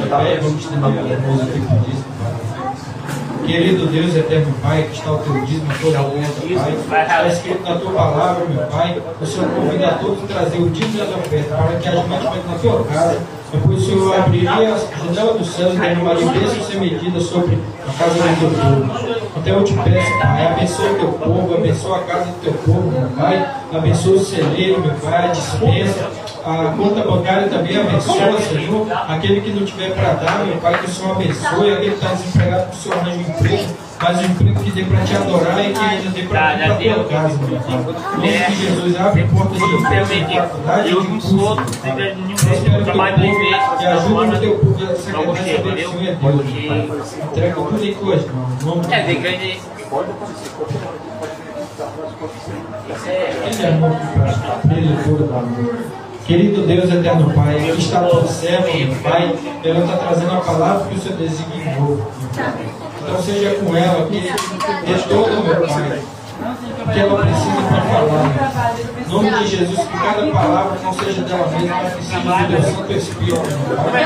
pé, vamos estender a mão aqui para o dízimo. Querido Deus, eterno Pai, que está o teu dízimo, toda a honra, Pai. Está escrito na tua palavra, meu Pai. O Senhor convida a todos a trazer o dízimo e a oferta, para que a gente na tua casa. Depois o Senhor abriria a janela dos céus e derramaria bênção sem medida sobre a casa do teu povo. Então eu te peço, Pai, abençoa o teu povo, abençoa a casa do teu povo, meu Pai. Abençoa o celeiro, meu Pai, a dispensa. A conta bancária também abençoa, Senhor. Aquele que não tiver para dar, meu Pai, que o Senhor abençoe. Aquele que está desempregado, que o Senhor arranje um emprego. Mas um emprego que dê para te adorar e que ainda dê para ir para a tua casa, meu Pai. Em nome de Jesus, abre portas de faculdade e de curso. Prospera o teu povo e ajuda o teu povo a sacrificar essa bênção e a Deus, Pai. Entrega tudo em tuas mãos. Em nome de Jesus. Ele é amor para ele, da amor. Querido Deus, eterno Pai, aqui está a tua serva, meu Pai. Ela está trazendo a palavra que o Senhor designou, meu Pai. Então seja com ela, que dê todo, meu Pai, o que ela precisa para falar. Em nome de Jesus, que cada palavra não seja dela mesma, mas que seja do Deus Santo Espírito, meu Pai.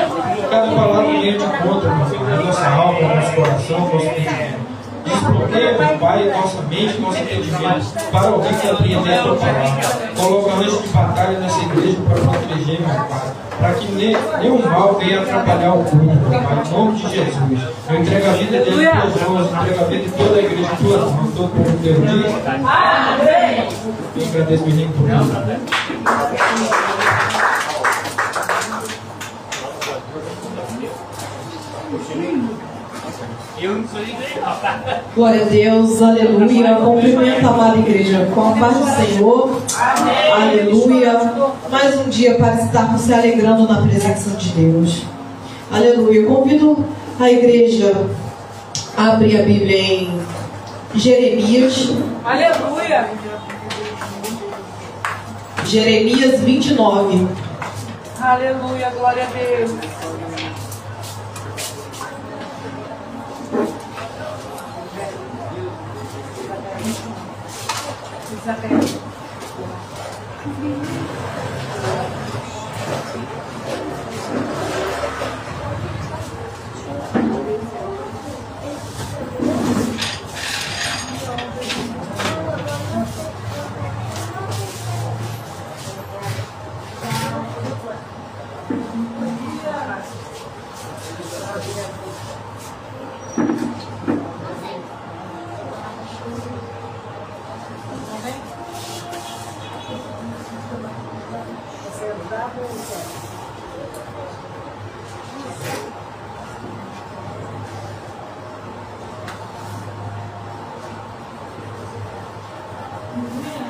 Cada palavra venha de encontro, meu Pai, na nossa alma, nosso coração, nosso entendimento. Desbloqueia, meu Pai, nossa mente, nosso entendimento, para ouvir e apreender a tua palavra. Coloca anjo de batalha nessa igreja para proteger, meu Pai, para que nenhum mal venha atrapalhar o culto, meu Pai, em nome de Jesus. Eu entrego a vida dele em tuas mãos, entrego a vida de toda a igreja em tuas mãos, todo o povo de Deus. Eu agradeço, menino, por isso. Glória a Deus, aleluia. Cumprimento a amada igreja com a paz do Senhor. Aleluia. Mais um dia para estarmos se alegrando na presença de Deus. Aleluia. Convido a igreja a abrir a Bíblia em Jeremias. Aleluia. Jeremias 29. Aleluia, glória a Deus. Isabel.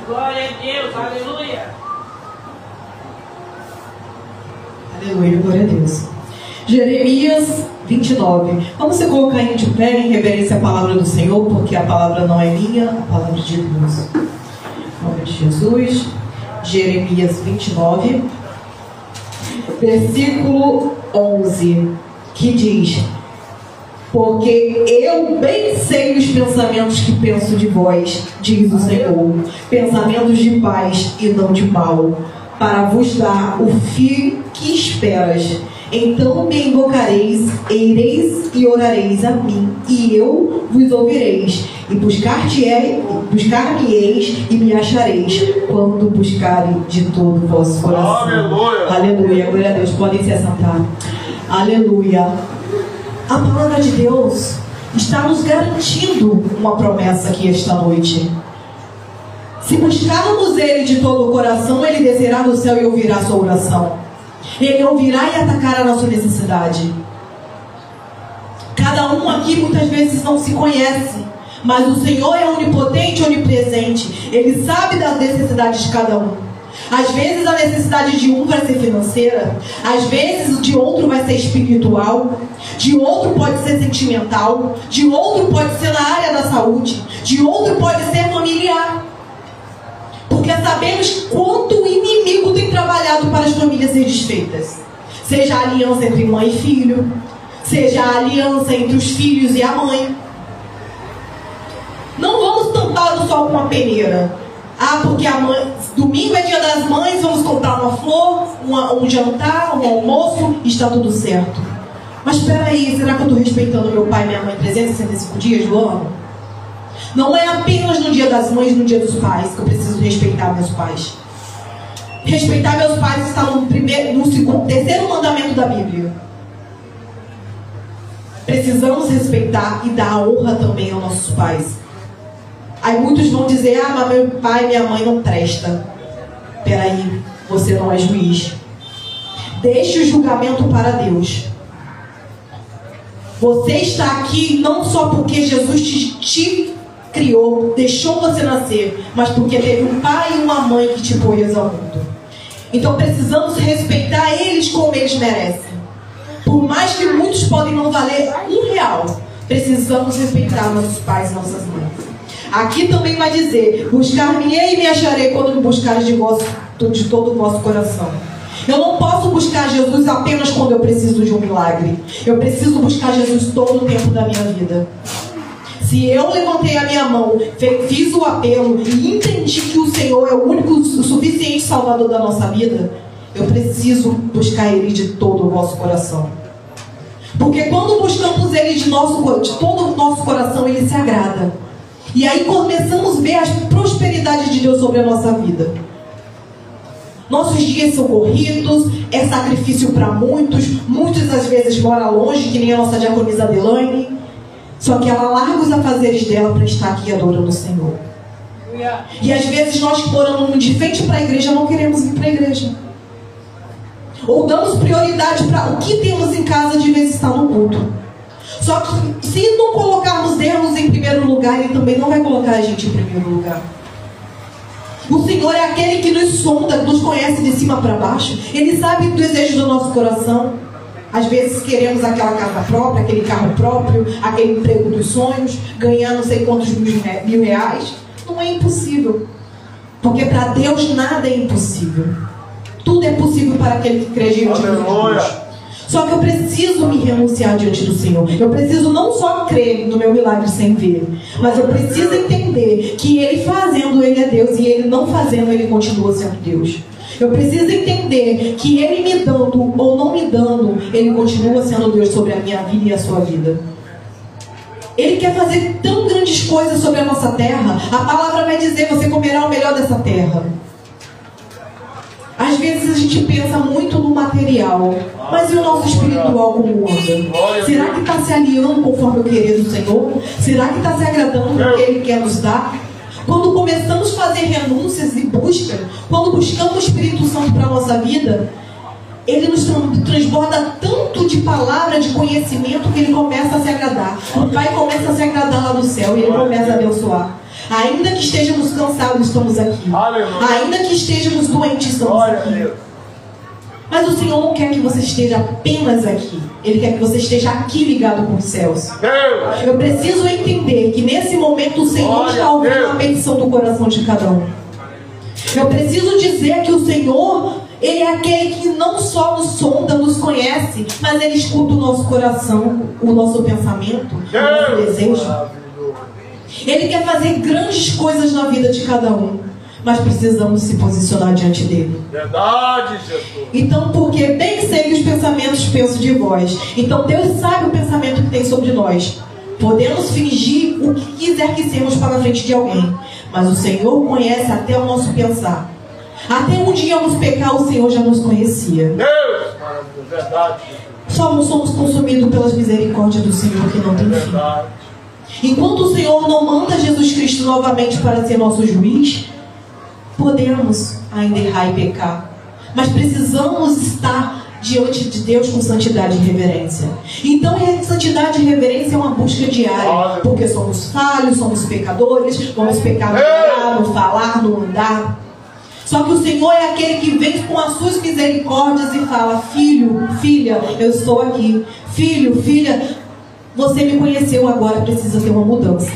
Glória a Deus, aleluia. Aleluia, glória a Deus. Jeremias 29. Vamos se colocar aí de pé em reverência à palavra do Senhor, porque a palavra não é minha, a palavra de Deus. Em nome de Jesus. Jeremias 29, versículo 11, que diz: porque eu bem sei os pensamentos que penso de vós, diz o Senhor, pensamentos de paz e não de mal, para vos dar o fim que esperas. Então me invocareis, ireis e orareis a mim, e eu vos ouvireis, e buscar-me-eis e me achareis, quando buscarem de todo o vosso coração. Aleluia. Aleluia, glória a Deus. Podem se assentar. Aleluia. A palavra de Deus está nos garantindo uma promessa aqui esta noite. Se buscarmos Ele de todo o coração, Ele descerá do céu e ouvirá a sua oração. Ele ouvirá e atacará a nossa necessidade. Cada um aqui muitas vezes não se conhece, mas o Senhor é onipotente e onipresente. Ele sabe das necessidades de cada um. Às vezes a necessidade de um vai ser financeira, às vezes de outro vai ser espiritual, de outro pode ser sentimental, de outro pode ser na área da saúde, de outro pode ser familiar. Porque sabemos quanto o inimigo tem trabalhado para as famílias ser desfeitas. Seja a aliança entre mãe e filho, seja a aliança entre os filhos e a mãe. Não vamos tampar o sol com uma peneira. Ah, porque domingo é dia das mães, vamos comprar uma flor, um jantar, um almoço, está tudo certo. Mas espera aí, será que eu estou respeitando meu pai e minha mãe 365 dias do ano? Não é apenas no dia das mães e no dia dos pais que eu preciso respeitar meus pais. Respeitar meus pais está no terceiro mandamento da Bíblia. Precisamos respeitar e dar a honra também aos nossos pais. Aí muitos vão dizer, mas meu pai e minha mãe não presta. Peraí, você não é juiz. Deixe o julgamento para Deus. Você está aqui não só porque Jesus te criou, deixou você nascer, mas porque teve um pai e uma mãe que te pôs ao mundo. Então precisamos respeitar eles como eles merecem. Por mais que muitos podem não valer R$1, precisamos respeitar nossos pais e nossas mães. Aqui também vai dizer, buscar-me-ei e me acharei quando me buscares de todo o vosso coração. Eu não posso buscar Jesus apenas quando eu preciso de um milagre. Eu preciso buscar Jesus todo o tempo da minha vida. Se eu levantei a minha mão, fiz o apelo e entendi que o Senhor é o único, o suficiente Salvador da nossa vida, eu preciso buscar Ele de todo o vosso coração. Porque quando buscamos Ele de todo o nosso coração, Ele se agrada. E aí começamos a ver a prosperidade de Deus sobre a nossa vida. Nossos dias são corridos, é sacrifício para muitos. Muitos às vezes moram longe, que nem a nossa diaconisa Adelaine. Só que ela larga os afazeres dela para estar aqui adorando o Senhor. E às vezes nós que moramos de frente para a igreja não queremos ir para a igreja. Ou damos prioridade para o que temos em casa de vez estar no culto. Só que se não colocarmos Deus em primeiro lugar, Ele também não vai colocar a gente em primeiro lugar. O Senhor é aquele que nos sonda, nos conhece de cima para baixo. Ele sabe o desejo do nosso coração. Às vezes queremos aquela casa própria, aquele carro próprio, aquele emprego dos sonhos, ganhar não sei quantos mil reais. Não é impossível. Porque para Deus nada é impossível. Tudo é possível para aquele que crê em Jesus. Só que eu preciso me renunciar diante do Senhor. Eu preciso não só crer no meu milagre sem ver, mas eu preciso entender que Ele fazendo, Ele é Deus, e Ele não fazendo, Ele continua sendo Deus. Eu preciso entender que Ele me dando ou não me dando, Ele continua sendo Deus sobre a minha vida e a sua vida. Ele quer fazer tão grandes coisas sobre a nossa terra. A palavra vai dizer, você comerá o melhor dessa terra. Às vezes a gente pensa muito no material, mas e o nosso espiritual como anda? Será que está se alinhando conforme o querer do Senhor? Será que está se agradando com o que Ele quer nos dar? Quando começamos a fazer renúncias e busca, quando buscamos o Espírito Santo para a nossa vida, Ele nos transborda tanto de palavra, de conhecimento, que Ele começa a se agradar. O Pai começa a se agradar lá do céu e Ele começa a abençoar. Ainda que estejamos cansados, estamos aqui. Ainda que estejamos doentes, estamos aqui. Mas o Senhor não quer que você esteja apenas aqui. Ele quer que você esteja aqui ligado com os céus. Eu preciso entender que nesse momento o Senhor está ouvindo a petição do coração de cada um. Eu preciso dizer que o Senhor, Ele é aquele que não só nos sonda, nos conhece, mas Ele escuta o nosso coração, o nosso pensamento, o nosso desejo. Ele quer fazer grandes coisas na vida de cada um, mas precisamos se posicionar diante dele. Verdade, Jesus. Então, porque bem sei que os pensamentos penso de vós. Então Deus sabe o pensamento que tem sobre nós. Podemos fingir o que quiser que sejamos para a frente de alguém, mas o Senhor conhece até o nosso pensar. Até um dia nos pecar, o Senhor já nos conhecia. Deus, verdade. Só não somos consumidos pelas misericórdias do Senhor que não tem fim. Enquanto o Senhor não manda Jesus Cristo novamente para ser nosso juiz, podemos ainda errar e pecar. Mas precisamos estar diante de Deus com santidade e reverência. Então, santidade e reverência é uma busca diária. Porque somos falhos, somos pecadores, vamos pecar no olhar, no falar, no andar. Só que o Senhor é aquele que vem com as suas misericórdias e fala: filho, filha, eu estou aqui. Filho, filha, você me conheceu, agora precisa ter uma mudança.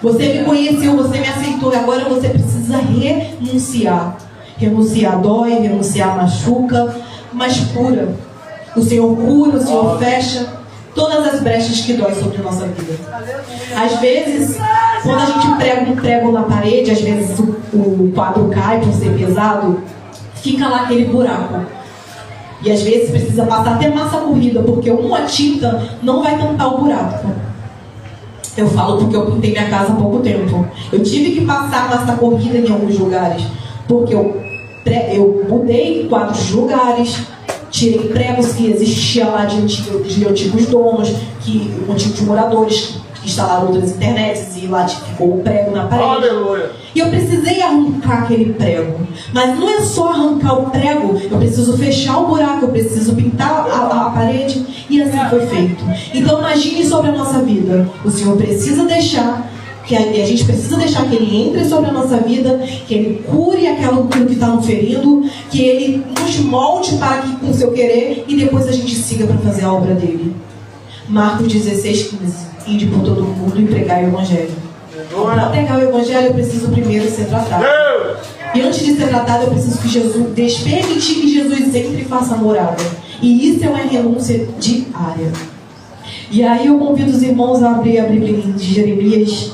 Você me conheceu, você me aceitou, agora você precisa renunciar. Renunciar dói, renunciar machuca, mas cura. O Senhor cura, o Senhor fecha todas as brechas que dói sobre a nossa vida. Às vezes, quando a gente prega um prego na parede, às vezes o quadro cai por ser pesado, fica lá aquele buraco. E às vezes precisa passar até massa corrida, porque uma tinta não vai tampar o buraco. Eu falo porque eu pintei minha casa há pouco tempo. Eu tive que passar massa corrida em alguns lugares, porque eu mudei quadros de lugares, tirei pregos que existiam lá de antigos donos, antigos moradores que instalaram outras internets e lá ficou o prego na parede. Aleluia. E eu precisei arrancar aquele prego. Mas não é só arrancar o prego, eu preciso fechar o buraco, eu preciso pintar a parede. E assim foi feito. Então imagine sobre a nossa vida. O Senhor precisa deixar, que a gente precisa deixar que Ele entre sobre a nossa vida, que Ele cure aquilo que está nos ferindo, que Ele nos molde para que, com o seu querer, e depois a gente siga para fazer a obra dele. Marcos 16:15. Ide por todo mundo e pregar o Evangelho. Para pregar o Evangelho eu preciso primeiro ser tratado. E antes de ser tratado eu preciso que Jesus permitir que Jesus entre e faça morada. E isso é uma renúncia diária. E aí eu convido os irmãos a abrir a Bíblia em Jeremias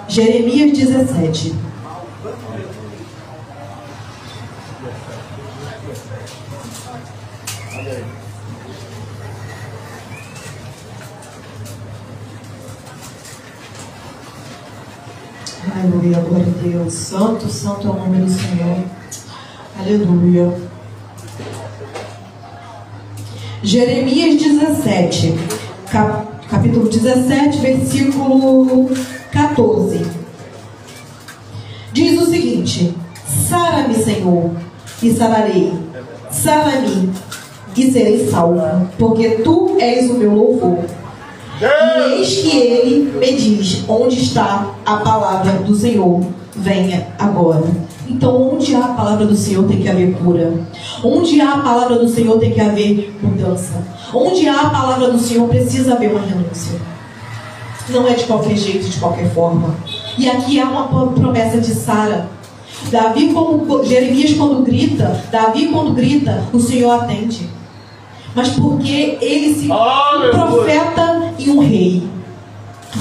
17. Aleluia, glória a Deus. Santo, santo é o nome do Senhor. Aleluia. Jeremias 17, capítulo 17, versículo 14. Diz o seguinte: Sara-me, Senhor, e sararei. Sara-me, e serei salvo, porque tu és o meu louvor. E eis que ele me diz: onde está a palavra do Senhor? Venha agora. Então, onde há a palavra do Senhor tem que haver cura. Onde há a palavra do Senhor tem que haver mudança. Onde há a palavra do Senhor precisa haver uma renúncia. Não é de qualquer jeito, de qualquer forma. E aqui há uma promessa de Sara. Jeremias quando grita, o Senhor atende. Mas porque ele um profeta e um rei.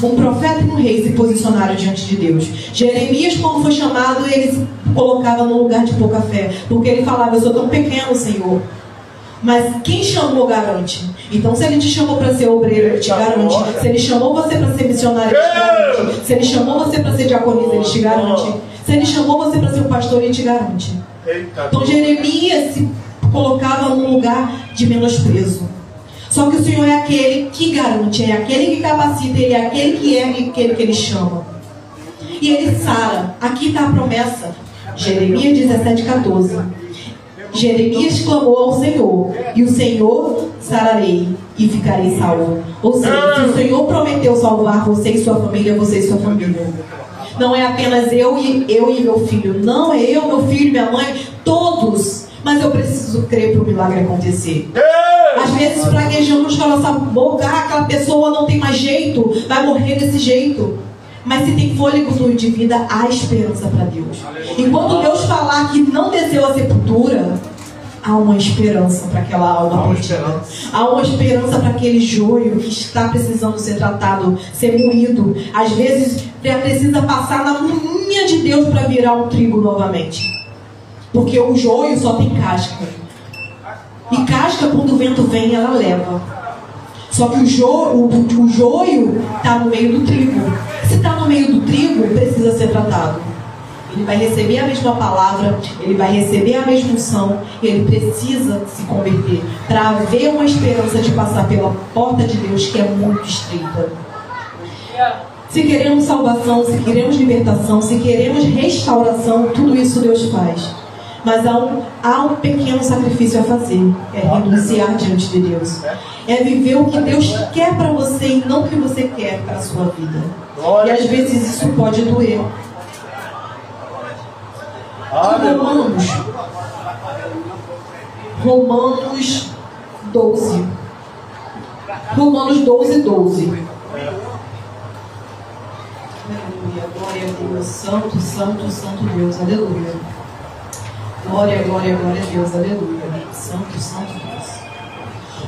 Um profeta e um rei se posicionaram diante de Deus. Jeremias, quando foi chamado, ele se colocava num lugar de pouca fé. Porque ele falava: eu sou tão pequeno, Senhor. Mas quem chamou garante. Então, se ele te chamou para ser obreiro, ele te garante. Se ele chamou você para ser missionário, ele te garante. Se ele chamou você para ser diaconisa, ele te garante. Se ele chamou você para ser um pastor, ele te garante. Então, Jeremias se colocava num lugar de menosprezo. Só que o Senhor é aquele que garante, é aquele que capacita, Ele é aquele que ergue, aquele que Ele chama. E Ele sara. Aqui está a promessa. Jeremias 17:14. Jeremias clamou ao Senhor, e o Senhor sararei e ficarei salvo. Ou seja, se o Senhor prometeu salvar você e sua família, você e sua família. Não é apenas eu e meu filho. Não é eu, meu filho, minha mãe, todos. Mas eu preciso crer para o milagre acontecer. Às vezes praguejamos com a nossa boca: aquela pessoa não tem mais jeito, vai morrer desse jeito. Mas se tem fôlego de vida, há esperança para Deus. Enquanto Deus falar que não desceu a sepultura, há uma esperança para aquela alma perdida. Há uma esperança para aquele joio que está precisando ser tratado, ser moído. Às vezes precisa passar na unha de Deus para virar um trigo novamente. Porque o joio só tem casca. E casca, quando o vento vem, ela leva. Só que o joio está no meio do trigo. Se está no meio do trigo, precisa ser tratado. Ele vai receber a mesma palavra, ele vai receber a mesma unção, e ele precisa se converter para haver uma esperança de passar pela porta de Deus, que é muito estreita. Se queremos salvação, se queremos libertação, se queremos restauração, tudo isso Deus faz. Mas há um pequeno sacrifício a fazer. É renunciar diante de Deus. É viver o que Deus quer para você e não o que você quer para a sua vida. E às vezes isso pode doer. Romanos 12. Romanos 12:12. Aleluia, glória a Deus. Santo, santo, santo Deus. Aleluia. Glória, glória, glória a Deus, aleluia. Santo, santo Deus.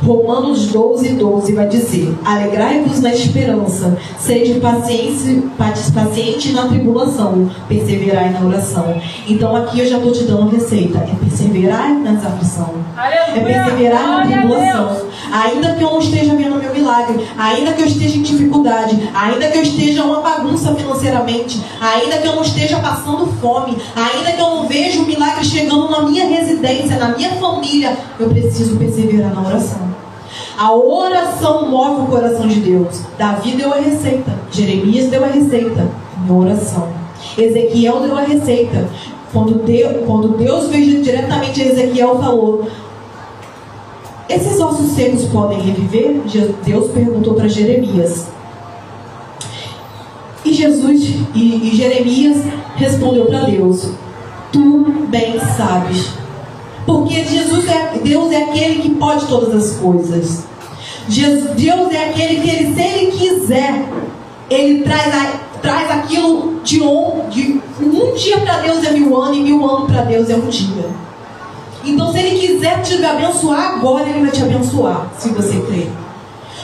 Romanos 12:12 vai dizer: alegrai-vos na esperança, sede paciente na tribulação, perseverai na oração. Então aqui eu já estou te dando uma receita: é perseverar nas aflições, é perseverar na tribulação. Ainda que eu não esteja vendo meu milagre, ainda que eu esteja em dificuldade, ainda que eu esteja uma bagunça financeiramente, ainda que eu não esteja passando fome, ainda que eu não veja o milagre chegando na minha residência, na minha família, eu preciso perseverar na oração. A oração move o coração de Deus. Davi deu a receita, Jeremias deu a receita em oração, Ezequiel deu a receita. Quando Deus veio diretamente a Ezequiel, falou: esses ossos secos podem reviver? Deus perguntou para Jeremias. E Jeremias respondeu para Deus: tu bem sabes. Porque Deus é aquele que pode todas as coisas. Deus é aquele que, se Ele quiser, Ele traz aquilo de um dia para Deus é 1000 anos, e 1000 anos para Deus é um dia. Então, se Ele quiser te abençoar agora, Ele vai te abençoar, se você crer.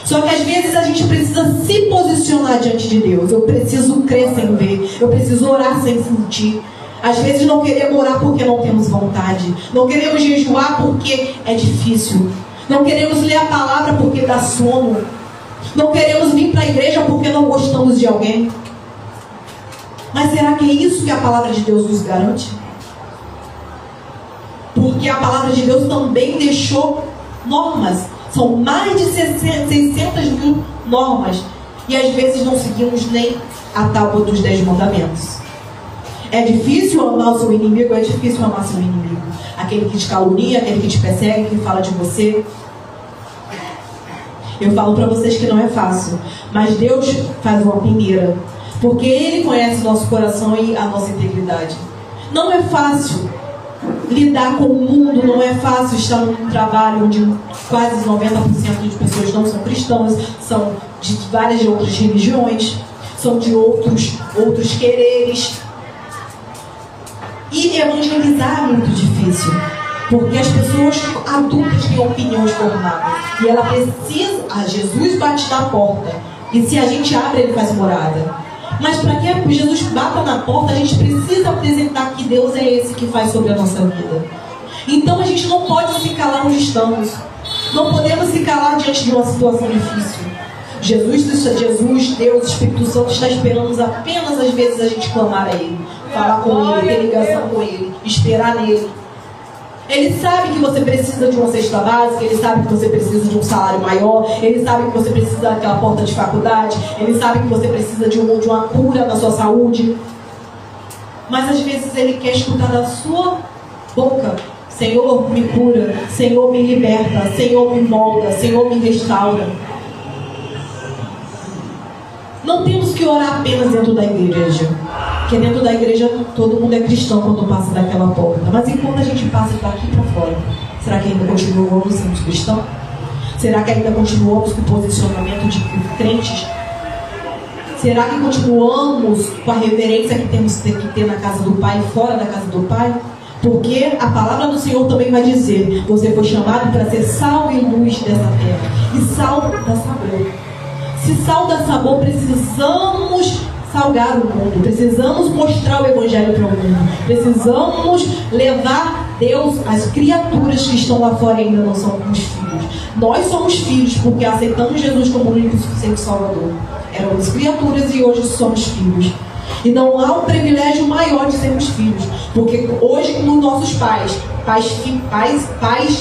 Só que às vezes a gente precisa se posicionar diante de Deus. Eu preciso crer sem ver, eu preciso orar sem sentir. Às vezes não queremos orar porque não temos vontade, não queremos jejuar porque é difícil, não queremos ler a palavra porque dá sono, não queremos vir para a igreja porque não gostamos de alguém. Mas será que é isso que a palavra de Deus nos garante? Porque a palavra de Deus também deixou normas. São mais de 600.000 normas. E às vezes não seguimos nem a tábua dos 10 mandamentos. É difícil amar o seu inimigo, é difícil amar seu inimigo. Aquele que te calunia, aquele que te persegue, que fala de você. Eu falo para vocês que não é fácil. Mas Deus faz uma peneira. Porque Ele conhece o nosso coração e a nossa integridade. Não é fácil lidar com o mundo, não é fácil estar num trabalho onde quase 90% de pessoas não são cristãs, são de várias outras religiões, são de outros quereres. E evangelizar é muito difícil, porque as pessoas adultas têm opiniões formadas. E ela precisa... Jesus bate na porta. E se a gente abre, Ele faz morada. Mas para que Jesus bata na porta, a gente precisa apresentar que Deus é esse que faz sobre a nossa vida. Então a gente não pode se calar onde estamos. Não podemos se calar diante de uma situação difícil. Jesus, Deus, Espírito Santo está esperando apenas às vezes a gente clamar a Ele, falar com Ele, ter ligação com Ele, esperar nele. Ele sabe que você precisa de uma cesta básica, Ele sabe que você precisa de um salário maior, Ele sabe que você precisa daquela porta de faculdade, Ele sabe que você precisa de uma cura na sua saúde. Mas às vezes Ele quer escutar da sua boca: Senhor, me cura, Senhor, me liberta, Senhor, me molda, Senhor, me restaura. Não temos que orar apenas dentro da igreja, porque dentro da igreja todo mundo é cristão quando passa daquela porta. Mas enquanto a gente passa daqui para fora, será que ainda continuamos sendo cristãos? Será que ainda continuamos com o posicionamento de crentes? Será que continuamos com a reverência que temos que ter na casa do Pai e fora da casa do Pai? Porque a palavra do Senhor também vai dizer: você foi chamado para ser sal e luz dessa terra. E sal dá sabor. Se sal dá sabor, precisamos salgar o mundo, precisamos mostrar o Evangelho para o mundo, precisamos levar Deus às criaturas que estão lá fora e ainda não são os filhos. Nós somos filhos porque aceitamos Jesus como o único e suficiente Salvador. Éramos criaturas e hoje somos filhos. E não há um privilégio maior de sermos filhos, porque hoje nos nossos pais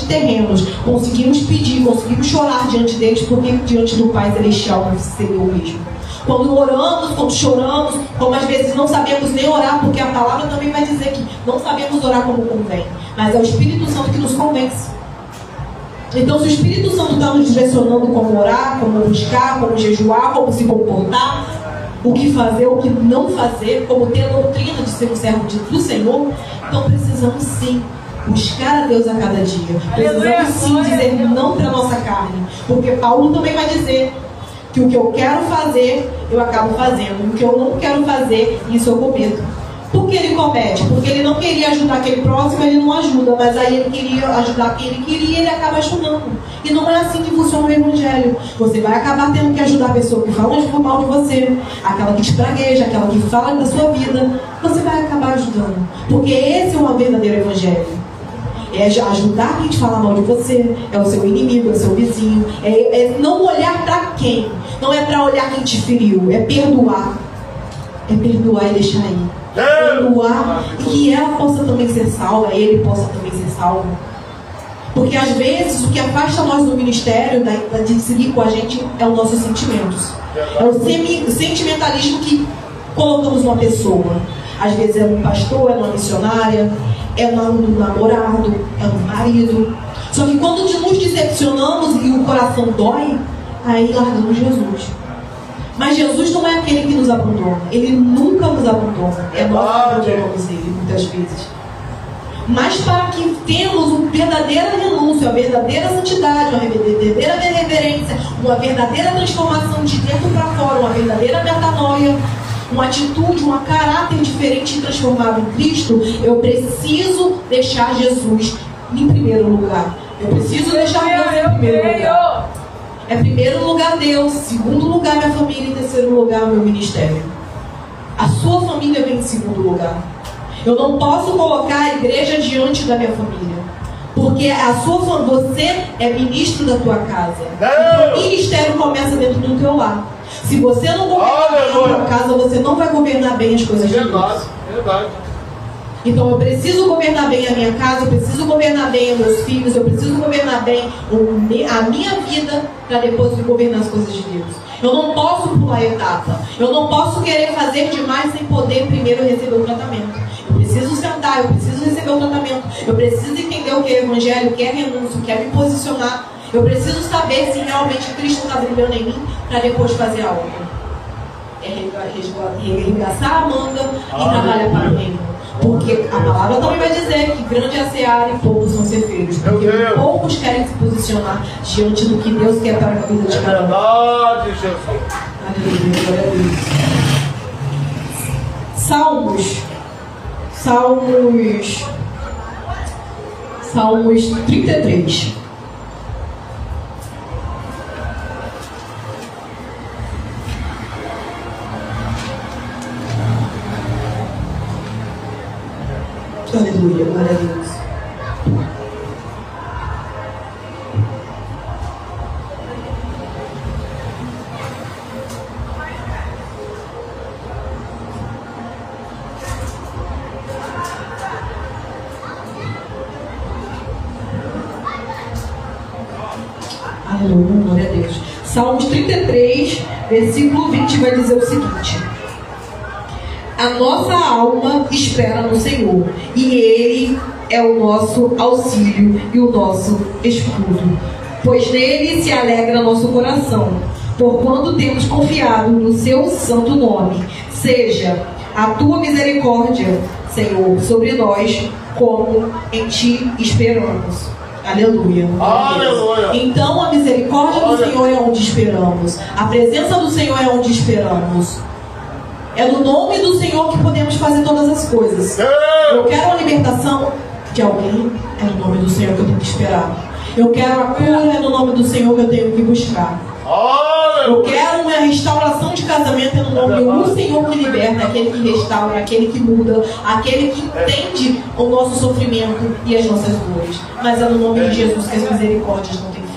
terrenos, conseguimos pedir, conseguimos chorar diante deles, porque diante do Pai Celestial não seria o mesmo. Quando oramos, quando choramos, como às vezes não sabemos nem orar, porque a palavra também vai dizer que não sabemos orar como convém, mas é o Espírito Santo que nos convence. Então, se o Espírito Santo está nos direcionando como orar, como buscar, como jejuar, como se comportar, o que fazer, o que não fazer, como ter a doutrina de ser um servo do Senhor, então precisamos sim buscar a Deus a cada dia. Precisamos sim dizer não para a nossa carne, porque Paulo também vai dizer que o que eu quero fazer, eu acabo fazendo, o que eu não quero fazer, isso eu cometo. Por que ele comete? Porque ele não queria ajudar aquele próximo, ele não ajuda, mas aí ele queria ajudar quem ele queria e ele acaba ajudando. E não é assim que funciona o Evangelho. Você vai acabar tendo que ajudar a pessoa que fala mal de você, aquela que te pragueja, aquela que fala da sua vida. Você vai acabar ajudando. Porque esse é o verdadeiro Evangelho. É ajudar quem te fala mal de você, é o seu inimigo, é o seu vizinho. É não olhar para quem, não é para olhar quem te feriu, é perdoar. É perdoar e deixar ir. Perdoar e que ela possa também ser salva, ele possa também ser salvo. Porque às vezes o que afasta nós do ministério, de seguir com a gente, é os nossos sentimentos. É o sentimentalismo que colocamos numa pessoa. Às vezes é um pastor, é uma missionária, é um namorado, é um marido. Só que quando nos decepcionamos e o coração dói, aí largamos Jesus. Mas Jesus não é aquele que nos abandona. Ele nunca nos abandona. É nós que abandonamos ele, muitas vezes. Mas para que tenhamos uma verdadeira renúncia, uma verdadeira santidade, uma verdadeira reverência, uma verdadeira transformação de dentro para fora, uma verdadeira metanoia, uma atitude, um caráter diferente e transformado em Cristo, eu preciso deixar Jesus em primeiro lugar. Eu preciso deixar Deus em primeiro lugar. É primeiro lugar Deus, segundo lugar minha família e terceiro lugar meu ministério. A sua família vem em segundo lugar. Eu não posso colocar a igreja diante da minha família, porque você é ministro da tua casa. Então, o ministério começa dentro do teu lar. Se você não governar bem a tua casa, você não vai governar bem as coisas de Deus. Verdade. Então eu preciso governar bem a minha casa, eu preciso governar bem os meus filhos, eu preciso governar bem a minha vida para depois governar as coisas de Deus. Eu não posso pular etapa. Eu não posso querer fazer demais sem poder primeiro receber o tratamento. Eu preciso sentar, eu preciso receber o tratamento. Eu preciso entender o que é Evangelho, o que é renúncia, o que é me posicionar. Eu preciso saber se realmente Cristo está brilhando em mim para depois fazer a obra. É arregaçar a manga e trabalhar para o reino. Porque a palavra também vai dizer que grande é a seara e poucos são ceifeiros. Porque poucos querem se posicionar diante do que Deus quer para a vida de cada um. Aleluia, glória a Deus. Salmos 33. Aleluia, glória a Deus. Aleluia, glória a Deus. Salmos 33, versículo 20 vai dizer o seguinte: a nossa alma espera no Senhor, e Ele é o nosso auxílio e o nosso escudo. Pois nele se alegra nosso coração, porquanto temos confiado no seu santo nome. Seja a tua misericórdia, Senhor, sobre nós, como em ti esperamos. Aleluia. Aleluia. Então a misericórdia do Senhor é onde esperamos. A presença do Senhor é onde esperamos. É no nome do Senhor que podemos fazer todas as coisas. Eu quero a libertação de alguém, é no nome do Senhor que eu tenho que esperar. Eu quero a cura, é no nome do Senhor que eu tenho que buscar. Eu quero uma restauração de casamento, é no nome do Senhor que liberta, aquele que restaura, aquele que muda, aquele que entende o nosso sofrimento e as nossas dores. Mas é no nome de Jesus que as misericórdias não têm fim.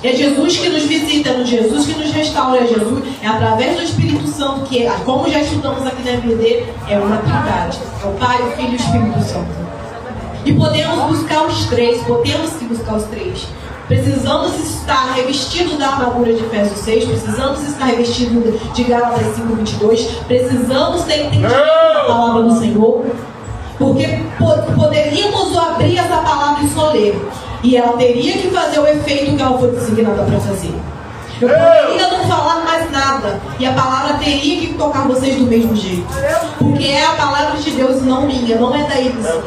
É Jesus que nos visita, é Jesus que nos restaura, é Jesus, é através do Espírito Santo, que, como já estudamos aqui na MD, é uma trindade. É o Pai, o Filho e o Espírito Santo. E podemos buscar os três, podemos que buscar os três. Precisamos estar revestidos da armadura de Efésios 6, precisamos estar revestidos de Gálatas 5:22, precisamos ter entendido a palavra do Senhor, porque poderíamos abrir essa palavra e só ler, e ela teria que fazer o efeito que ela foi designada para fazer. Eu poderia não falar mais nada, e a palavra teria que tocar vocês do mesmo jeito, porque é a palavra de Deus, não minha, não é da igreja.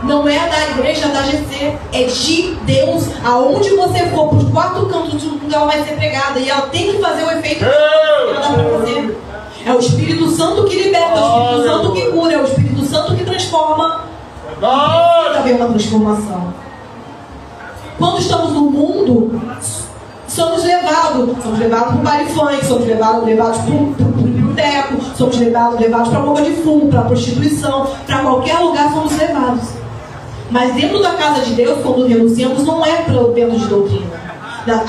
Não é da igreja da GC, é de Deus. Aonde você for, para os quatro cantos do mundo, ela vai ser pregada. E ela tem que fazer o efeito que ela dá para fazer. É o Espírito Santo que liberta, é o Espírito Santo que cura, é o Espírito Santo que transforma. Precisa haver uma transformação. Quando estamos no mundo, somos levados para o baile funk, somos levados para o biblioteco, somos levados para a boca de fumo, para a prostituição, para qualquer lugar somos levados. Mas dentro da casa de Deus, quando renunciamos, não é para o dentro de doutrina.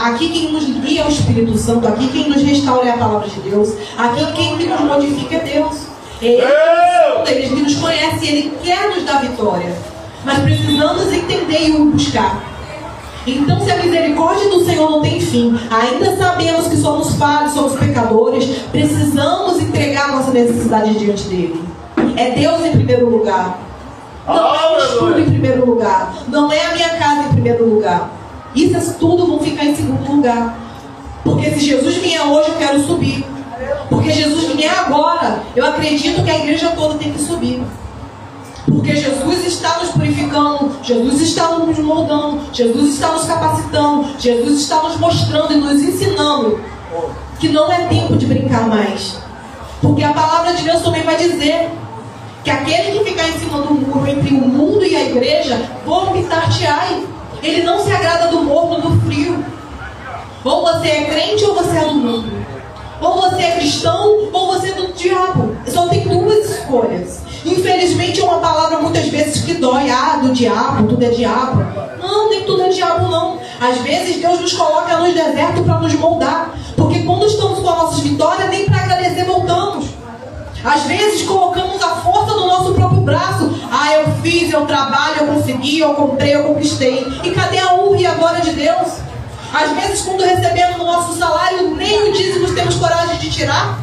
Aqui quem nos guia é o Espírito Santo, aqui quem nos restaura é a palavra de Deus, aqui quem nos modifica é Deus. Ele que nos conhece, Ele quer nos dar vitória. Mas precisamos entender e o buscar. Então, se a misericórdia do Senhor não tem fim, ainda sabemos que somos falhos, somos pecadores, precisamos entregar a nossa necessidade diante dele. É Deus em primeiro lugar. Não é o estudo em primeiro lugar. Não é a minha casa em primeiro lugar. Isso tudo vão ficar em segundo lugar. Porque se Jesus vier hoje, eu quero subir. Porque Jesus vier agora, eu acredito que a igreja toda tem que subir. Porque Jesus está nos purificando, Jesus está nos moldando, Jesus está nos capacitando, Jesus está nos mostrando e nos ensinando que não é tempo de brincar mais. Porque a palavra de Deus também vai dizer que aquele que ficar em cima do muro entre o mundo e a igreja, vomitar-te-ai. Ele não se agrada do morno, do frio. Ou você é crente ou você é do mundo. Ou você é cristão ou você é do diabo. Só tem duas escolhas. Infelizmente é uma palavra muitas vezes que dói. Ah, do diabo, tudo é diabo. Não, nem tudo é diabo não. Às vezes Deus nos coloca no deserto para nos moldar. Porque quando estamos com as nossas vitórias, nem para agradecer voltamos. Às vezes colocamos a força do nosso próprio braço. Ah, eu fiz, eu trabalho, eu consegui, eu comprei, eu conquistei. E cadê a honra e a glória de Deus? Às vezes quando recebemos o nosso salário, nem o dízimo temos coragem de tirar.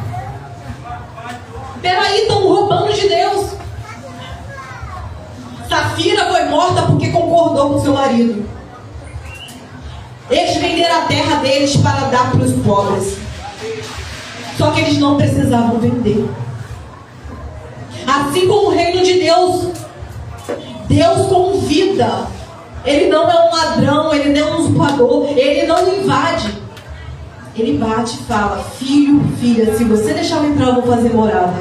Peraí, estão roubando de Deus. Safira foi morta porque concordou com seu marido. Eles venderam a terra deles para dar para os pobres. Só que eles não precisavam vender. Assim como o reino de Deus, Deus convida. Ele não é um ladrão, ele não é um usurpador, ele não invade. Ele bate e fala: filho, filha, se você deixar eu entrar, eu vou fazer morada.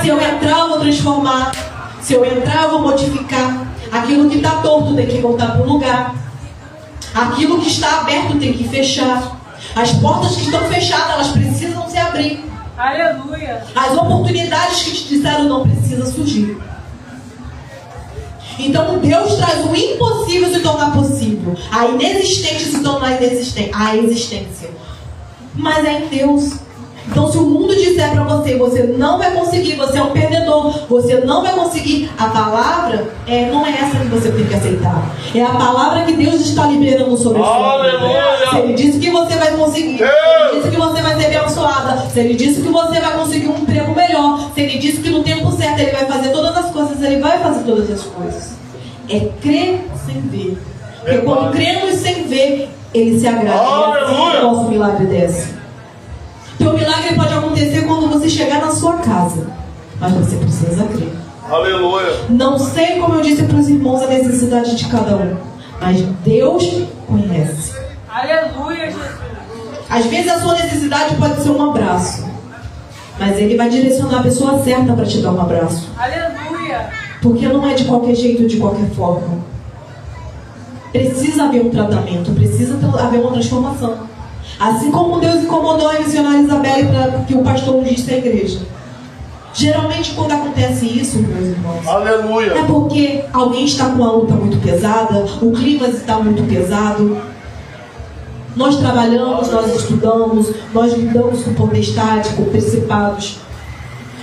Se eu entrar, eu vou transformar. Se eu entrar, eu vou modificar. Aquilo que está torto tem que voltar para o lugar. Aquilo que está aberto tem que fechar. As portas que estão fechadas, elas precisam se abrir. Aleluia. As oportunidades que te disseram não precisam surgir. Então Deus traz o impossível se tornar possível. A inexistente se tornar inexistente. A existência. Mas é em Deus. Então se o mundo disser para você: você não vai conseguir, você é um perdedor, você não vai conseguir, a palavra não é essa que você tem que aceitar. É a palavra que Deus está liberando sobre a sua vida. Se Ele disse que você vai conseguir, se Ele disse que você vai ser abençoada, se Ele disse que você vai conseguir um emprego melhor, se Ele disse que no tempo certo Ele vai fazer todas as coisas, Ele vai fazer todas as coisas. É crer sem ver. Porque quando cremos sem ver, Ele se agrada. E o nosso milagre desce. Teu milagre pode acontecer quando você chegar na sua casa, mas você precisa crer. Aleluia. Não sei, como eu disse para os irmãos, a necessidade de cada um, mas Deus conhece. Aleluia, Jesus. Às vezes a sua necessidade pode ser um abraço, mas Ele vai direcionar a pessoa certa para te dar um abraço. Aleluia. Porque não é de qualquer jeito, de qualquer forma. Precisa haver um tratamento, precisa haver uma transformação. Assim como Deus incomodou a missionária Isabelle para que o pastor ungisse a igreja. Geralmente quando acontece isso, meus irmãos, aleluia, é porque alguém está com uma luta muito pesada, o clima está muito pesado. Nós trabalhamos, nós estudamos, nós lidamos com potestade, com principados.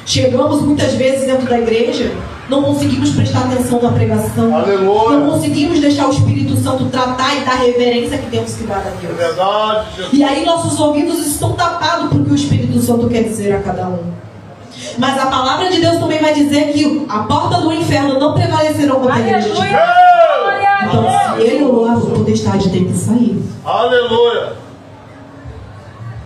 Chegamos muitas vezes dentro da igreja, não conseguimos prestar atenção na pregação. Aleluia. Não conseguimos deixar o Espírito Santo tratar e dar reverência que temos que dar a Deus. É verdade, Jesus. E aí nossos ouvidos estão tapados para o que o Espírito Santo quer dizer a cada um. Mas a palavra de Deus também vai dizer que a porta do inferno não prevalecerá contra a igreja de Deus. Então se ele ou a potestade tem que sair. Aleluia.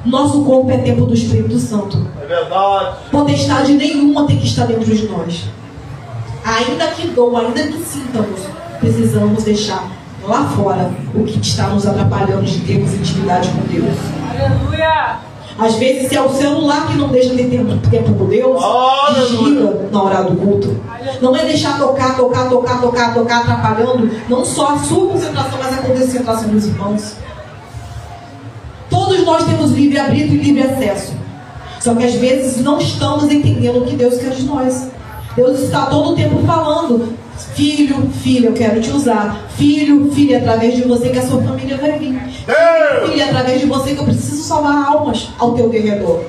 Nosso corpo é templo do Espírito Santo. É verdade. Potestade nenhuma tem que estar dentro de nós. Ainda que doa, ainda que sintamos, precisamos deixar lá fora o que está nos atrapalhando de termos intimidade com Deus. Aleluia. Às vezes, se é o celular que não deixa ter tempo com Deus, desliga na hora do culto. Não é deixar tocar, atrapalhando não só a sua concentração, mas a concentração dos irmãos. Todos nós temos livre arbítrio e livre acesso. Só que às vezes não estamos entendendo o que Deus quer de nós. Deus está todo o tempo falando: filho, filha, eu quero te usar. Filho, filha, através de você que a sua família vai vir. Filho, filha, através de você que eu preciso salvar almas ao teu derredor.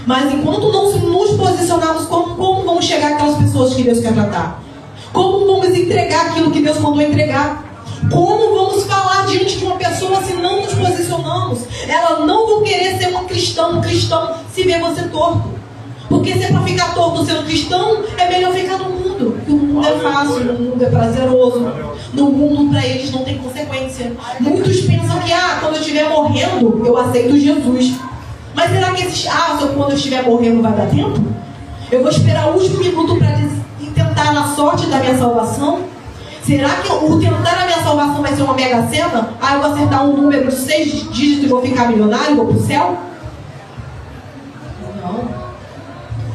Mas enquanto não nos posicionarmos, como vamos chegar àquelas pessoas que Deus quer tratar? Como vamos entregar aquilo que Deus mandou entregar? Como vamos falar diante de uma pessoa se não nos posicionamos? Ela não vai querer ser um cristão se vê você torto. Porque se é para ficar torto sendo cristão, é melhor ficar no mundo. Porque o mundo é fácil, o mundo é prazeroso. No mundo, para eles, não tem consequência. Muitos pensam que, quando eu estiver morrendo, eu aceito Jesus. Mas será que quando eu estiver morrendo vai dar tempo? Eu vou esperar o último minuto para tentar a sorte da minha salvação? Será que o tentar a minha salvação vai ser uma mega sena? Eu vou acertar um número de 6 dígitos e vou ficar milionário, vou para o céu? Não.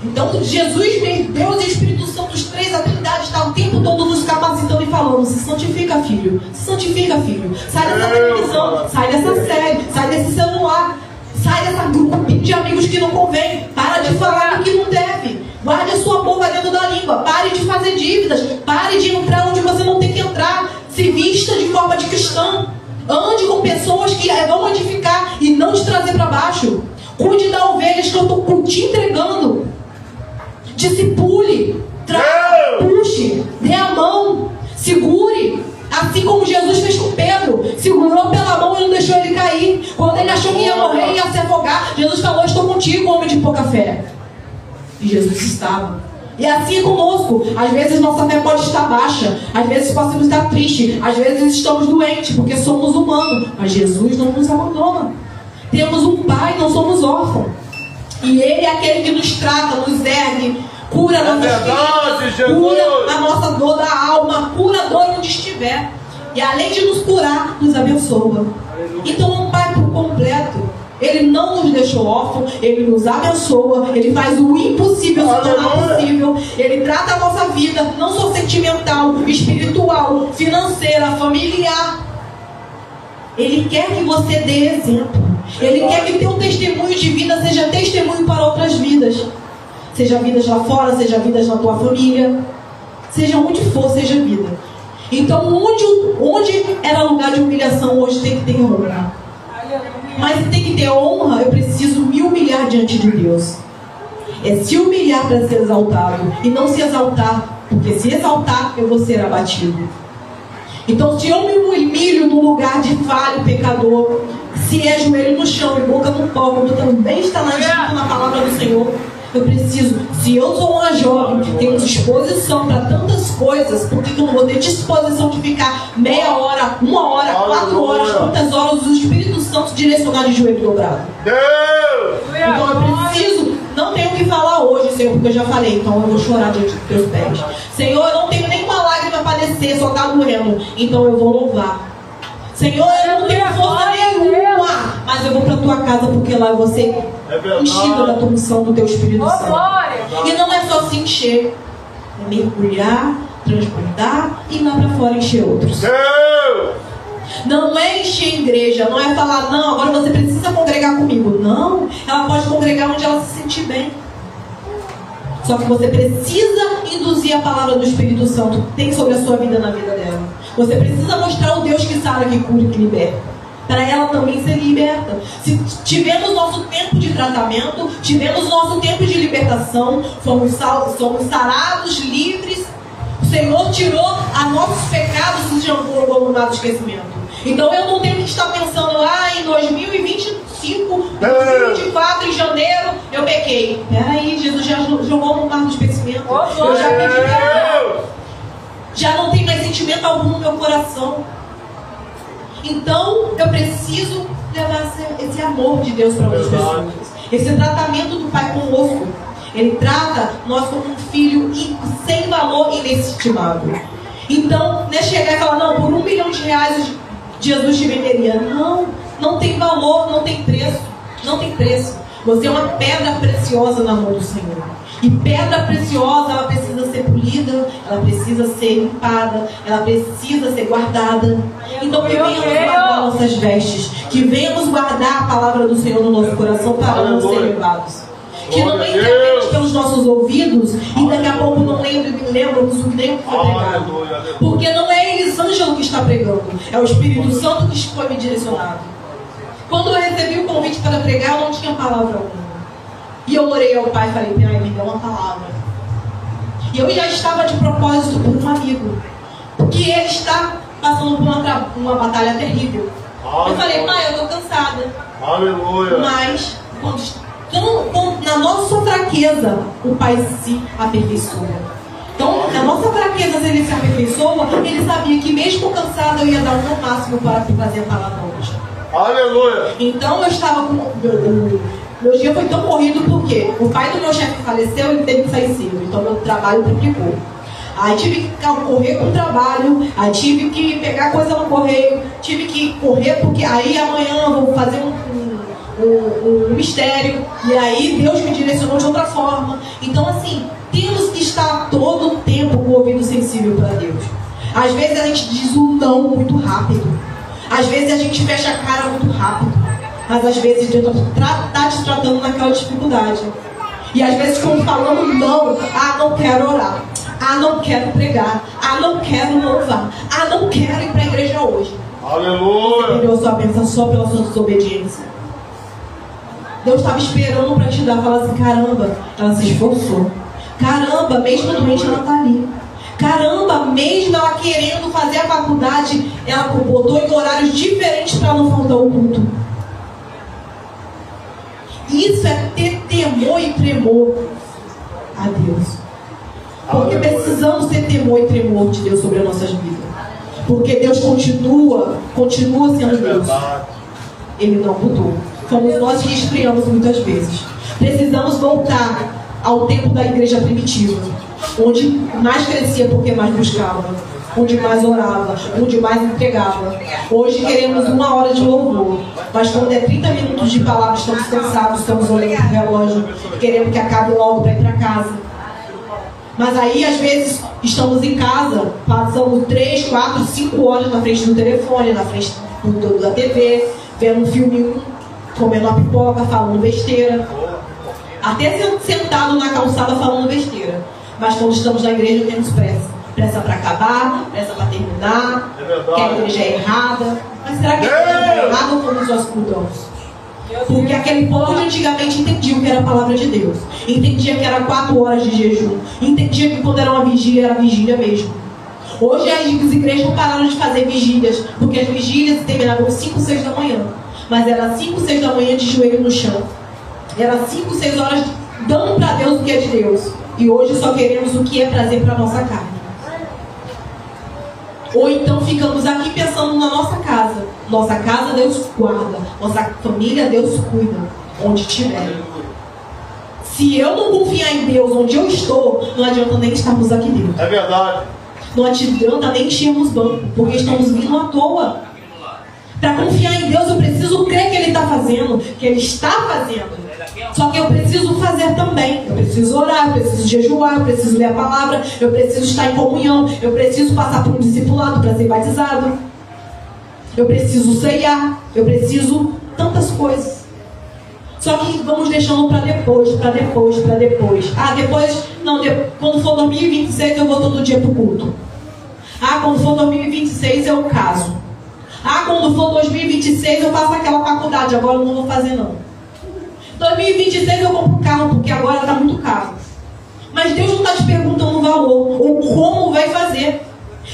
Então, Jesus, Deus e o Espírito Santo, os três, a Trindade, está o tempo todo nos capacitando e falando: se santifica, filho. Se santifica, filho. Sai dessa televisão, sai dessa série, sai desse celular, sai dessa grupinho de amigos que não convém. Para de falar o que não deve. Guarde a sua boca dentro da língua. Pare de fazer dívidas. Pare de entrar onde você não tem que entrar. Se vista de forma de cristão. Ande com pessoas que vão edificar e não te trazer para baixo. Cuide das ovelhas que eu estou te entregando. Discipule, puxe, dê a mão, segure, assim como Jesus fez com Pedro. Segurou pela mão e não deixou ele cair. Quando ele achou que ia morrer e ia se afogar, Jesus falou: estou contigo, homem de pouca fé. E Jesus estava. E assim é conosco. Às vezes nossa fé pode estar baixa, às vezes podemos estar tristes, às vezes estamos doentes, porque somos humanos. Mas Jesus não nos abandona. Temos um Pai, não somos órfãos. E Ele é aquele que nos trata, nos ergue, cura a nossa ferida, cura a nossa dor da alma, cura a dor onde estiver. E além de nos curar, nos abençoa. Então é um Pai por completo. Ele não nos deixou órfãos, Ele nos abençoa, Ele faz o impossível se tornar possível. Ele trata a nossa vida, não só sentimental, espiritual, financeira, familiar. Ele quer que você dê exemplo. Ele quer que teu testemunho de vida seja testemunho para outras vidas. Seja vidas lá fora, seja vidas na tua família. Seja onde for, seja vida. Então, onde era lugar de humilhação, hoje tem que ter honra. Mas se tem que ter honra, eu preciso me humilhar diante de Deus. É se humilhar para ser exaltado. E não se exaltar, porque se exaltar, eu vou ser abatido. Então, se eu me humilho no lugar de falho, pecador, se é joelho no chão e boca no pó, como também está na palavra do Senhor, eu preciso. Se eu sou uma jovem que tenho disposição para tantas coisas, por que eu não vou ter disposição de ficar meia hora, 1 hora, 4 horas, quantas horas o Espírito Santo direcionar de joelho dobrado? Então eu preciso. Não tenho o que falar hoje, Senhor, porque eu já falei. Então eu vou chorar diante dos teus pés. Senhor, eu não tenho nenhuma lágrima para descer, só está doendo. Então eu vou louvar. Senhor, eu não tenho força nenhuma, mas eu vou para a tua casa, porque lá eu vou ser enchida da tua unção, do teu Espírito Santo. E não é só se encher, é mergulhar, transbordar e ir lá para fora encher outros. Não é encher a igreja, não é falar: não, agora você precisa congregar comigo. Não, ela pode congregar onde ela se sentir bem. Só que você precisa induzir a palavra do Espírito Santo que tem sobre a sua vida na vida dela. Você precisa mostrar o Deus que sara, que cura e que liberta, para ela também ser liberta. Se tivemos nosso tempo de tratamento, tivemos nosso tempo de libertação, somos sarados, livres. O Senhor tirou a nossos pecados e jogou no mar do esquecimento. Então eu não tenho que estar pensando: em 2025, 2024, em janeiro, eu pequei. Peraí, Jesus já jogou no mar do esquecimento. Eu já pedi perdão. Já não tem mais sentimento algum no meu coração. Então eu preciso levar esse amor de Deus para outras pessoas. Esse tratamento do Pai conosco. Ele trata nós como um filho sem valor, inestimável. Então, não é chegar e falar: não, por R$1 milhão Jesus te venderia. Não, não tem valor, não tem preço. Não tem preço. Você é uma pedra preciosa na mão do Senhor. E pedra preciosa, ela precisa ser polida, ela precisa ser limpada, ela precisa ser guardada. Então que venhamos guardar nossas vestes, que venhamos guardar a palavra do Senhor no nosso coração para não ser levados. Que não entre apenas pelos nossos ouvidos e daqui a pouco não lembramos o que nem foi pregado. Porque não é Elisângelo que está pregando, é o Espírito Santo que foi me direcionado. Quando eu recebi o convite para pregar, eu não tinha palavra alguma. E eu orei ao Pai e falei, Pai, me dá uma palavra. E eu já estava de propósito por um amigo, porque ele está passando por uma batalha terrível. Eu falei, Pai, eu estou cansada. Aleluia. Mas, na nossa fraqueza, o Pai se aperfeiçoa. Então, na nossa fraqueza, se ele se aperfeiçoa, ele sabia que mesmo cansado, eu ia dar o meu máximo para trazer a palavra hoje. Aleluia. Então, eu estava com... Meu dia foi tão corrido porque o pai do meu chefe faleceu e ele teve que sair cedo. Então, meu trabalho triplicou. Aí tive que correr com o trabalho, aí tive que pegar coisa no correio, tive que correr porque aí amanhã eu vou fazer um mistério, e aí Deus me direcionou de outra forma. Então, assim, temos que estar todo o tempo com o ouvido sensível para Deus. Às vezes a gente diz um não muito rápido, às vezes a gente fecha a cara muito rápido, mas às vezes Deus está te tratando naquela dificuldade. E às vezes quando falamos não, não quero orar, não quero pregar, não quero louvar, não quero ir para a igreja hoje. Aleluia. Você perdeu a sua bênção só pela sua desobediência. Deus estava esperando para te dar, falar assim, caramba, ela se esforçou. Caramba, mesmo doente ela está ali. Caramba, mesmo ela querendo fazer a faculdade, ela botou em horários diferentes para não faltar o culto. Isso é ter temor e tremor a Deus. Porque precisamos ter temor e tremor de Deus sobre as nossas vidas. Porque Deus continua sendo Deus. Ele não mudou. Fomos nós que esfriamos muitas vezes. Precisamos voltar ao tempo da igreja primitiva, onde mais crescia porque mais buscava, onde mais orava, onde mais entregava. Hoje queremos 1 hora de louvor, mas quando é 30 minutos de palavra, estamos cansados, estamos olhando para o relógio, queremos que acabe logo para ir para casa. Mas aí, às vezes, estamos em casa, passamos 3, 4, 5 horas na frente do telefone, na frente da TV, vendo um filme, comendo uma pipoca, falando besteira. Até sentado na calçada falando besteira. Mas quando estamos na igreja, temos pressa. Pressa para acabar, pressa para terminar, que a igreja é errada. Mas será que a igreja é errada ou fomos nós que mudamos? Porque aquele povo de antigamente entendia o que era a palavra de Deus. Entendia que era 4 horas de jejum. Entendia que quando era uma vigília, era vigília mesmo. Hoje as igrejas pararam de fazer vigílias, porque as vigílias terminavam 5, 6 da manhã. Mas era 5, 6 da manhã de joelho no chão. Era 5, 6 horas dando para Deus o que é de Deus. E hoje só queremos o que é prazer para a nossa carne. Ou então ficamos aqui pensando na nossa casa. Nossa casa Deus guarda. Nossa família Deus cuida. Onde estiver. Se eu não confiar em Deus onde eu estou, não adianta nem estarmos aqui dentro. É verdade. Não adianta nem enchermos banco, porque estamos vindo à toa. Para confiar em Deus, eu preciso crer que Ele está fazendo, que Ele está fazendo. Só que eu preciso fazer também. Eu preciso orar, eu preciso jejuar, eu preciso ler a palavra, eu preciso estar em comunhão, eu preciso passar por um discipulado para ser batizado. Eu preciso ceiar, eu preciso tantas coisas. Só que vamos deixando para depois, para depois, para depois. Quando for 2026 eu vou todo dia para o culto. Quando for 2026 eu caso. Quando for 2026 eu faço aquela faculdade, agora eu não vou fazer não. 2026 eu compro um carro, porque agora está muito caro. Mas Deus não está te perguntando o valor, ou como vai fazer.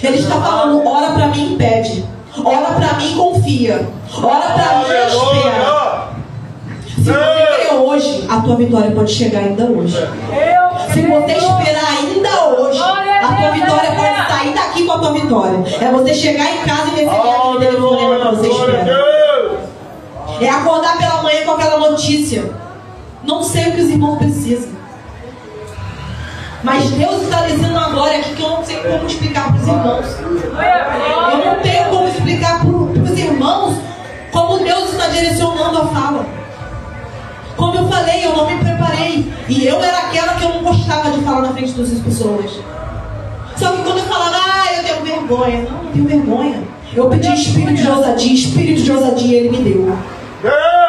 Ele está falando, ora para mim e pede. Ora para mim e confia. Ora para mim e espera. Se você crer hoje, a tua vitória pode chegar ainda hoje. Se você esperar ainda hoje, a tua vitória pode sair daqui com a tua vitória. É você chegar em casa e receber aquele telefonema que você espera. É acordar pela manhã com aquela notícia. Não sei o que os irmãos precisam. Mas Deus está descendo uma glória aqui que eu não sei como explicar para os irmãos. Eu não tenho como explicar para os irmãos como Deus está direcionando a fala. Como eu falei, estudei, eu não me preparei. E eu era aquela que eu não gostava de falar na frente das pessoas. Só que quando eu falava, eu tenho vergonha. Não tenho vergonha. Eu pedi espírito de ousadia ele me deu.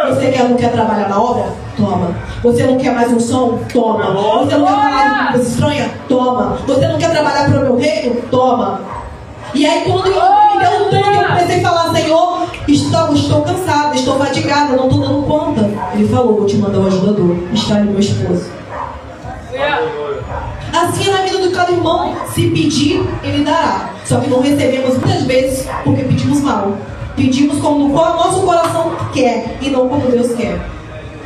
Você não quer trabalhar na obra? Toma. Você não quer mais um som? Toma. Você não quer falar de coisa estranha? Toma. Você não quer trabalhar para o meu reino? Toma. E aí quando ele me deu tudo, eu comecei a falar, Senhor, estou cansada, estou fatigada, não estou dando conta. Ele falou, vou te mandar um ajudador. Está ali meu esposo. Assim é na vida de cada irmão. Se pedir, ele dará. Só que não recebemos muitas vezes porque pedimos mal. Pedimos como o nosso coração quer e não como Deus quer.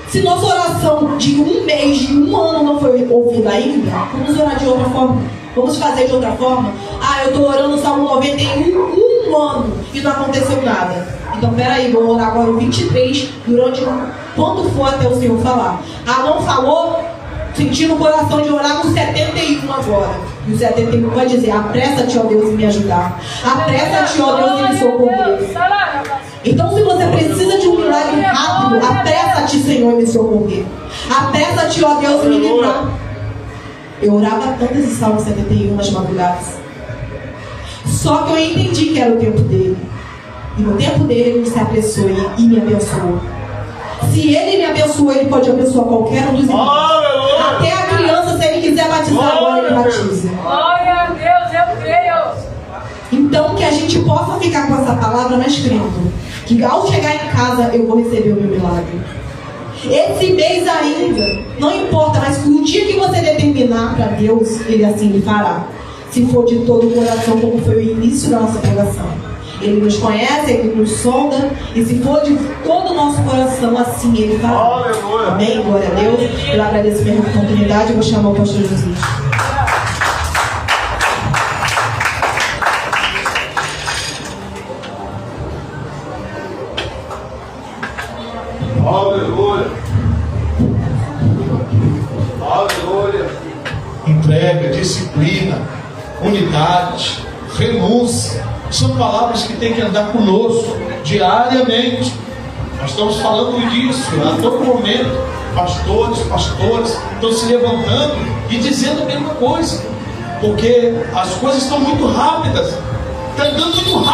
Se nossa oração de um mês, de um ano não foi ouvida ainda, vamos orar de outra forma. Vamos fazer de outra forma. Eu estou orando o Salmo 91 um ano e não aconteceu nada. Então peraí, vou orar agora o 23 durante quanto for até o Senhor falar. Não falou? Senti no coração de orar no 71 agora. E o 71 vai dizer, apressa-te, ó Deus, em me ajudar. Apressa-te, ó Deus, em me socorrer. Então se você precisa de um milagre rápido, apressa-te, Senhor, em me socorrer. Apressa-te, ó Deus, em me livrar. Eu orava tanto esse Salmo 71 nas madrugadas. Só que eu entendi que era o tempo dele. E no tempo dele ele se apressou e me abençoou. Se ele me abençoou, ele pode abençoar qualquer um dos irmãos. Até a criança, se ele quiser batizar agora, ele batiza. Glória a Deus, eu creio. Então que a gente possa ficar com essa palavra mais crendo. Que ao chegar em casa eu vou receber o meu milagre. Esse mês ainda, não importa, mas o dia que você determinar para Deus, ele assim lhe fará. Se for de todo o coração, como foi o início da nossa pregação. Ele nos conhece, ele nos sonda. E se for de todo o nosso coração, assim ele fará. Amém? Glória a Deus. Eu agradeço pela oportunidade. Eu vou chamar o pastor Jesus. Aleluia. Aleluia. Entrega, disciplina, unidade, renúncia. São palavras que têm que andar conosco diariamente. Nós estamos falando disso a todo momento. Pastores estão se levantando e dizendo a mesma coisa. Porque as coisas estão muito rápidas. Está andando muito rápido.